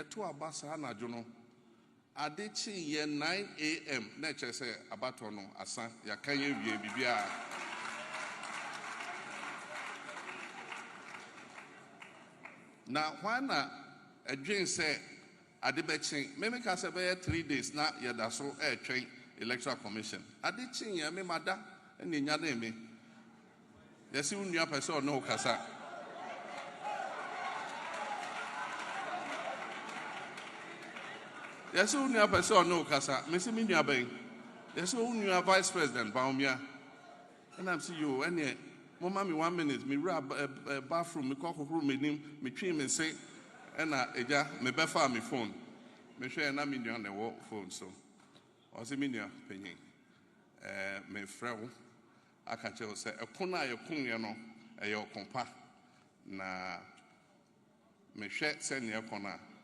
to abasa na jono adechi ye 9 a.m. na che se abato no asa ya kan ye wie bibia na wana adwen se adebechi me ka se be 3 days na ye da so twen electoral commission adechi ye me mada eni nya na me yesi unua pese no kasa yes, only a person no casa, Missy Minia Bay. Yes, only a vice president, Baumia. And I'm see you, and yet, Mamma, 1 minute, me rub a bathroom, me cock room, me trim and say, and I, me befa me phone. Me share an aminion on the walk phone, so. Or the minia penny. Me frau, I can tell say, a puna, your punyano, a your compa. Na me share send your corner.